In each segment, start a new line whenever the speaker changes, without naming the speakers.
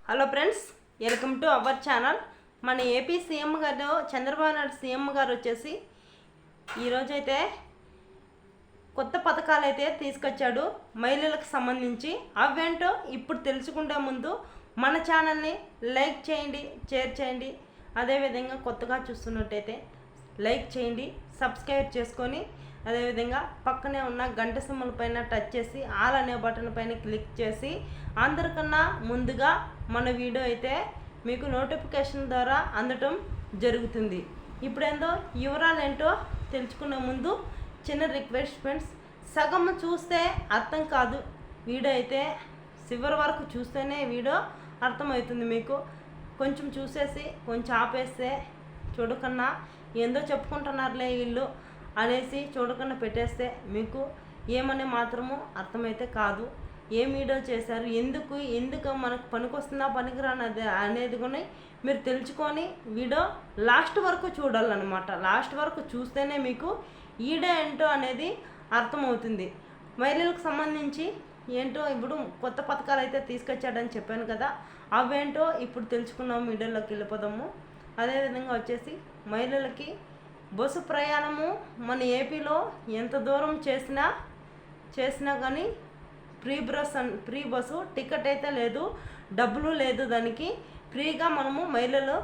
Hello friends, welcome to our channel. మన AP CM గారు Chandrababu Naidu CM గారు వచ్చేసి ఈరోజైతే కొత్త పథకాలు అయితే తీసుకొచ్చాడు మహిళలకు సంబంధించి. అవేంటో ఇప్పుడు తెలుసుకుంటే ముందు మన ఛానల్ని లైక్ చేయండి, షేర్ చేయండి. అదేవిధంగా కొత్తగా చూస్తున్నట్టయితే లైక్ చేయండి, సబ్స్క్రైబ్ చేసుకొని అదేవిధంగా పక్కనే ఉన్న గంట సింబల్ పైన టచ్ చేసి ఆల్ అనే బటన్ పైన క్లిక్ చేసి అందరికన్నా ముందుగా మన వీడియో అయితే మీకు నోటిఫికేషన్ ద్వారా అందటం జరుగుతుంది. ఇప్పుడేందో వివరాలు ఏంటో తెలుసుకునే ముందు చిన్న రిక్వెస్ట్ ఫ్రెండ్స్, సగం చూస్తే అర్థం కాదు, వీడియో అయితే చివరి వరకు చూస్తేనే వీడియో అర్థమవుతుంది మీకు. కొంచెం చూసేసి కొంచెం ఆపేస్తే చూడకన్నా ఏందో చెప్పుకుంటున్నారులే వీళ్ళు అనేసి చూడకుండా పెట్టేస్తే మీకు ఏమనే మాత్రము అర్థమైతే కాదు. ఏం వీడియో చేశారు, ఎందుకు మనకు పనికొస్తుందా పనికిరానది అనేది కూడా మీరు తెలుసుకొని వీడియో లాస్ట్ వరకు చూడాలన్నమాట. లాస్ట్ వరకు చూస్తేనే మీకు వీడియో ఏంటో అనేది అర్థమవుతుంది. మహిళలకు సంబంధించి ఏంటో ఇప్పుడు కొత్త పథకాలు అయితే తీసుకొచ్చాడని చెప్పాను కదా, అవేంటో ఇప్పుడు తెలుసుకున్నాము. వీడియోలోకి వెళ్ళిపోదాము. అదేవిధంగా వచ్చేసి మహిళలకి బస్సు ప్రయాణము మన ఏపీలో ఎంత దూరం చేసినా కానీ ఫ్రీ బస్సు టికెట్ అయితే లేదు, డబ్బులు లేదు. దానికి ఫ్రీగా మనము మహిళలు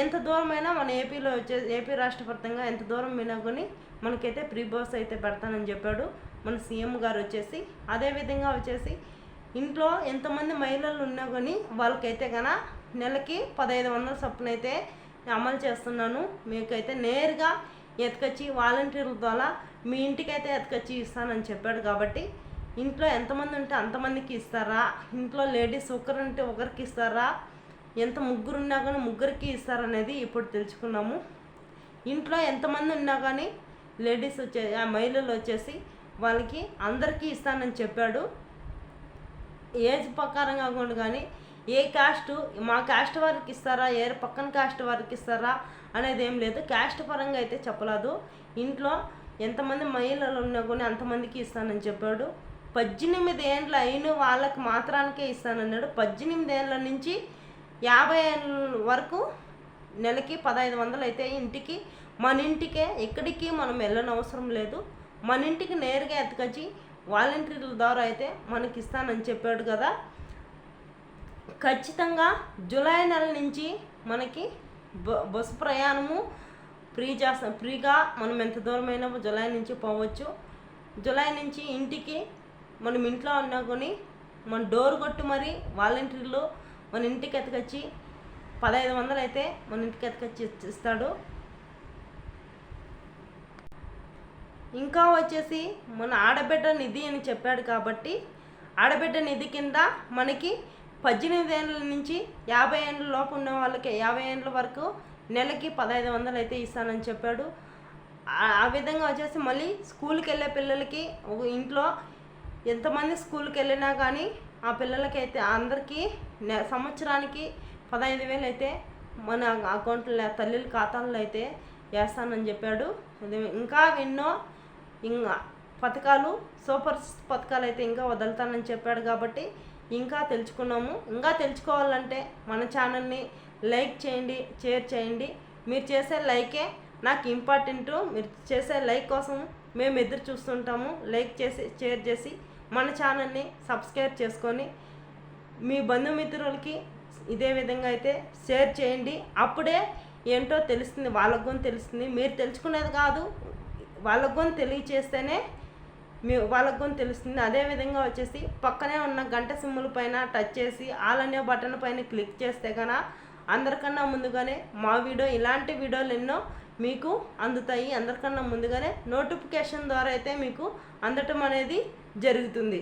ఎంత దూరమైనా మన ఏపీలో ఏపీ రాష్ట్ర వ్యాప్తంగా ఎంత దూరం అయినా కానీ మనకైతే ఫ్రీ బస్ అయితే పెడతానని చెప్పాడు మన సీఎం గారు వచ్చేసి. అదేవిధంగా వచ్చేసి ఇంట్లో ఎంతమంది మహిళలు ఉన్నా కానీ వాళ్ళకైతే కన్నా నెలకి 1500 చొప్పున అయితే అమలు చేస్తున్నాను. మీకైతే నేరుగా ఎత్తుకొచ్చి వాలంటీర్ల ద్వారా మీ ఇంటికైతే ఎత్తుకొచ్చి ఇస్తానని చెప్పాడు. కాబట్టి ఇంట్లో ఎంతమంది ఉంటే అంతమందికి ఇస్తారా, ఇంట్లో లేడీస్ ఒకరుంటే ఒకరికి ఇస్తారా, ఎంత ముగ్గురు ఉన్నా కానీ ముగ్గురికి ఇస్తారనేది ఇప్పుడు తెలుసుకున్నాము. ఇంట్లో ఎంతమంది ఉన్నా కానీ లేడీస్ మహిళలు వచ్చేసి వాళ్ళకి అందరికీ ఇస్తానని చెప్పాడు. ఏజ్ ప్రకారం కాకుండా కానీ ఏ కాస్ట్, మా కాస్ట్ వారికి ఇస్తారా, ఏ పక్కన కాస్ట్ వారికి ఇస్తారా అనేది ఏం లేదు. కాస్ట్ పరంగా అయితే చెప్పలేదు. ఇంట్లో ఎంతమంది మహిళలు ఉన్నా కానీ అంతమందికి ఇస్తానని చెప్పాడు. 18 ఏళ్ళ అయిన వాళ్ళకి మాత్రానికే ఇస్తానన్నాడు. 18 ఏళ్ళ నుంచి 50 ఏళ్ళ వరకు నెలకి 1500 అయితే ఇంటికి, మన ఇంటికే, ఎక్కడికి మనం వెళ్ళనవసరం లేదు. మన ఇంటికి నేరుగా ఎత్తుకొచ్చి వాలంటీర్ల ద్వారా అయితే మనకి ఇస్తానని చెప్పాడు కదా. ఖచ్చితంగా జూలై నెల నుంచి మనకి బస్సు ప్రయాణము ఫ్రీగా మనం ఎంత దూరమైనా జూలై నుంచి పోవచ్చు. జూలై నుంచి ఇంటికి మనం ఇంట్లో ఉన్నా కొని మన డోర్ కొట్టి మరి వాలంటీర్లు మన ఇంటికి ఎత్తుకొచ్చి 1500 అయితే మన ఇంటికి ఎత్తుకొచ్చి ఇస్తాడు. ఇంకా వచ్చేసి మన ఆడబిడ్డ నిధి అని చెప్పాడు కాబట్టి ఆడబిడ్డ నిధి కింద మనకి 18 ఏళ్ళ నుంచి 50 ఏళ్ళ లోపు ఉన్న వాళ్ళకి 50 ఏళ్ళ వరకు నెలకి 1500 అయితే ఇస్తానని చెప్పాడు. ఆ విధంగా వచ్చేసి మళ్ళీ స్కూల్కి వెళ్ళే పిల్లలకి ఇంట్లో ఎంతమంది స్కూల్కి వెళ్ళినా కానీ ఆ పిల్లలకి అయితే అందరికీ సంవత్సరానికి 15,000 అయితే మన అకౌంట్లో తల్లుల ఖాతాల్లో అయితే వేస్తానని చెప్పాడు. ఇంకా ఇంకా పథకాలు, సూపర్ పథకాలు అయితే ఇంకా వదులుతానని చెప్పాడు. కాబట్టి ఇంకా తెలుసుకున్నాము. ఇంకా తెలుసుకోవాలంటే మన ఛానల్ని లైక్ చేయండి, షేర్ చేయండి. మీరు చేసే లైకే నాకు ఇంపార్టెంటు. మీరు చేసే లైక్ కోసం మేము ఎదురు చూస్తుంటాము. లైక్ చేసి షేర్ చేసి మన ఛానల్ని సబ్స్క్రైబ్ చేసుకొని మీ బంధుమిత్రులకి ఇదే విధంగా అయితే షేర్ చేయండి. అప్పుడే ఏంటో తెలుస్తుంది, వాళ్ళకు కూడా తెలుస్తుంది. మీరు తెలుసుకునేది కాదు, వాళ్ళకు కూడా తెలియచేస్తేనే వాళ్ళకు కూడా తెలుస్తుంది. అదేవిధంగా వచ్చేసి పక్కనే ఉన్న గంట సింబల్ పైన టచ్ చేసి ఆల్ అనే బటన్ పైన క్లిక్ చేస్తే కన్నా అందరికన్నా ముందుగానే మా వీడియో, ఇలాంటి వీడియోలు ఎన్నో మీకు అందుతాయి. అందరికన్నా ముందుగానే నోటిఫికేషన్ ద్వారా అయితే మీకు అందటం అనేది జరుగుతుంది.